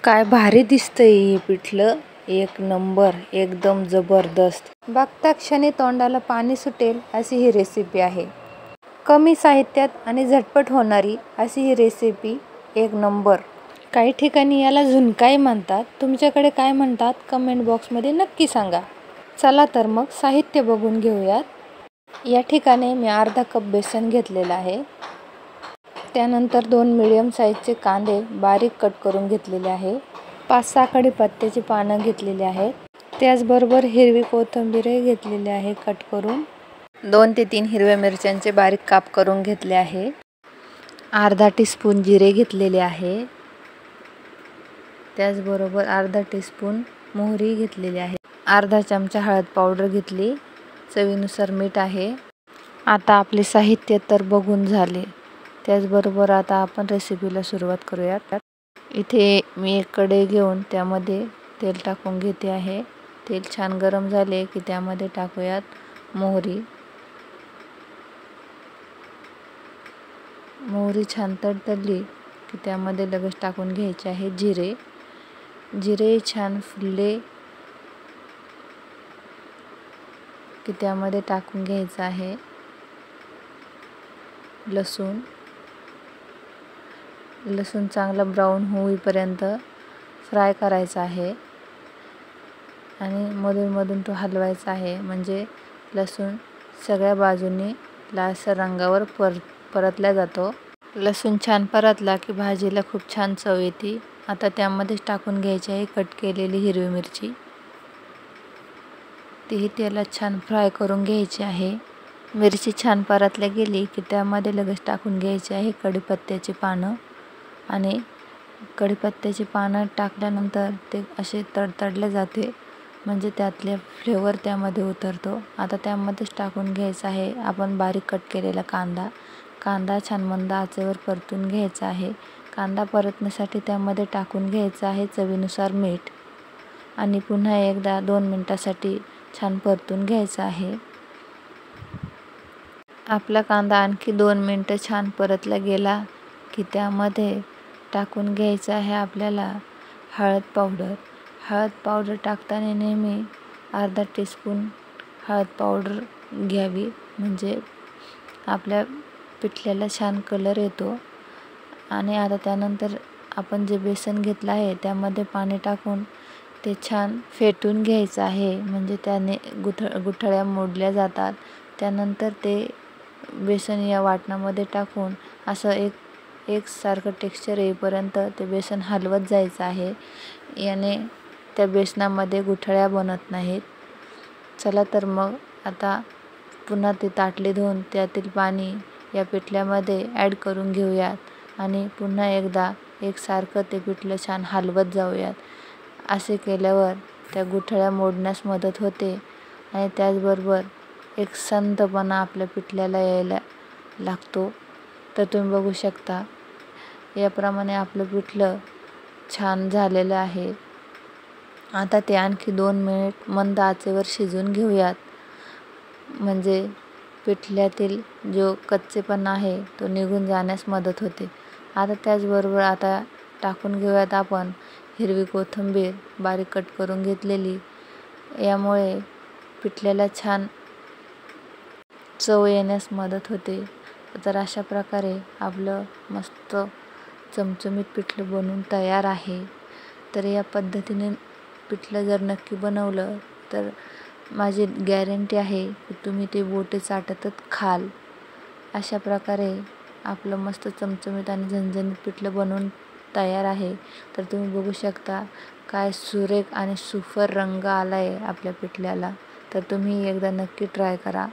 काय भारी दिसतंय हे पिठलं, एक नंबर, एकदम जबरदस्त. बघता क्षणी तोंडाला पाणी सुटेल अशी ही रेसिपी आहे. कमी साहित्यात आणि झटपट होणारी अशी ही रेसिपी एक नंबर. काही ठिकाणी याला झुणकाही म्हणतात. तुमच्याकडे काय म्हणतात कमेंट बॉक्समध्ये नक्की सांगा. चला तर मग साहित्य बघून घेऊयात. या ठिकाणी मी अर्धा कप बेसन घेतलेला आहे. त्यानंतर 2 मीडियम साईजचे कांदे बारीक कट करून घेतलेले आहे. 5-6 कढीपत्त्याची पानं घेतलेली आहेत. त्याचबरोबर हिरवी कोथिंबीरही घेतलेली आहे कट करून. 2 ते 3 हिरव्या मिरच्यांचे बारीक काप करून घेतले आहे. अर्धा टीस्पून जिरे घेतलेले आहे. त्याचबरोबर अर्धा टीस्पून मोहरी घेतलेली आहे. अर्धा चमचा हळद पावडर घेतली. चवीनुसार मीठ आहे. आता आपले साहित्य तर बघून झाले. त्याचबरोबर आता आपण रेसिपीला सुरुवात करूयात. इथे मी एक कढई घेऊन त्यामध्ये तेल टाकून घेते आहे. तेल छान गरम झाले की त्यामध्ये टाकूयात मोहरी. मोहरी छान तडतडली की त्यामध्ये लगेच टाकून घ्यायचे आहे जिरे. जिरे छान फुलले की त्यामध्ये टाकून घ्यायचं आहे लसूण. लसूण चांगला ब्राऊन होईपर्यंत फ्राय करायचा आहे आणि मधून तो हलवायचा आहे, म्हणजे लसूण सगळ्या बाजूनी लालसर रंगावर परतला जातो. लसूण छान परतला की भाजीला खूप छान चव येते. आता त्यामध्येच टाकून घ्यायची आहे कट केलेली हिरवी मिरची. तीही तेलात छान फ्राय करून घ्यायची आहे. मिरची छान परतल्या गेली की त्यामध्ये लगेच टाकून घ्यायची आहे कढीपत्त्याची पानं. आणि कढीपत्त्याची पानं टाकल्यानंतर ते असे तडतडले जाते, म्हणजे त्यातले फ्लेवर त्यामध्ये उतरतो. आता त्यामध्येच टाकून घ्यायचा आहे आपण बारीक कट केलेला कांदा. कांदा छान मंद आचेवर परतून घ्यायचा आहे. कांदा परतण्यासाठी त्यामध्ये टाकून घ्यायचं आहे चवीनुसार मीठ आणि पुन्हा एकदा 2 मिनिटासाठी छान परतून घ्यायचा आहे. आपला कांदा आणखी 2 मिनिटं छान परतला गेला की त्यामध्ये टाकून घ्यायचं आहे आपल्याला हळद पावडर. हळद पावडर टाकताना नेहमी अर्धा टीस्पून हळद पावडर घ्यावी, म्हणजे आपल्या पिठल्याला छान कलर येतो. आणि आता त्यानंतर आपण जे बेसन घेतलं आहे त्यामध्ये पाणी टाकून ते छान फेटून घ्यायचं आहे, म्हणजे त्याने गुठळ्या मोडल्या जातात. त्यानंतर ते बेसन या वाटणामध्ये टाकून असं एकसारखं टेक्स्चर येईपर्यंत ते बेसन हलवत जायचं आहे. याने त्या बेसनामध्ये गुठळ्या बनत नाहीत. चला तर मग आता पुन्हा ते ताटली धुवून त्यातील पाणी या पिठल्यामध्ये ॲड करून घेऊयात आणि पुन्हा एकदा एकसारखं ते पिठलं छान हलवत जाऊयात. असे केल्यावर त्या गुठळ्या मोडण्यास मदत होते आणि त्याचबरोबर एक संथपणा आपल्या पिठल्याला यायला लागतो. तर तुम्ही बघू शकता याप्रमाणे आपलं पिठलं छान झालेलं आहे. आता ते आणखी 2 मिनिट मंद आचेवर शिजवून घेऊयात, म्हणजे पिठल्यातील जो कच्चेपणा आहे तो निघून जाण्यास मदत होते. आता त्याचबरोबर आता टाकून घेऊयात आपण हिरवी कोथिंबीर बारीक कट करून घेतलेली. यामुळे पिठल्याला छान चव येण्यास मदत होते. तर अशा प्रकारे आपलं मस्त चमचमीत पिठलं बनवून तयार आहे. तर या पद्धतीने पिठलं जर नक्की बनवलं तर माझी गॅरंटी आहे की तुम्ही ते बोटे चाटतच खाल. अशा प्रकारे आपलं मस्त चमचमीत आणि झणझणीत पिठलं बनवून तयार आहे. तर तुम्ही बघू शकता काय सुरेख आणि सुपर रंग आला आहे आपल्या पिठल्याला. तर तुम्ही एकदा नक्की ट्राय करा.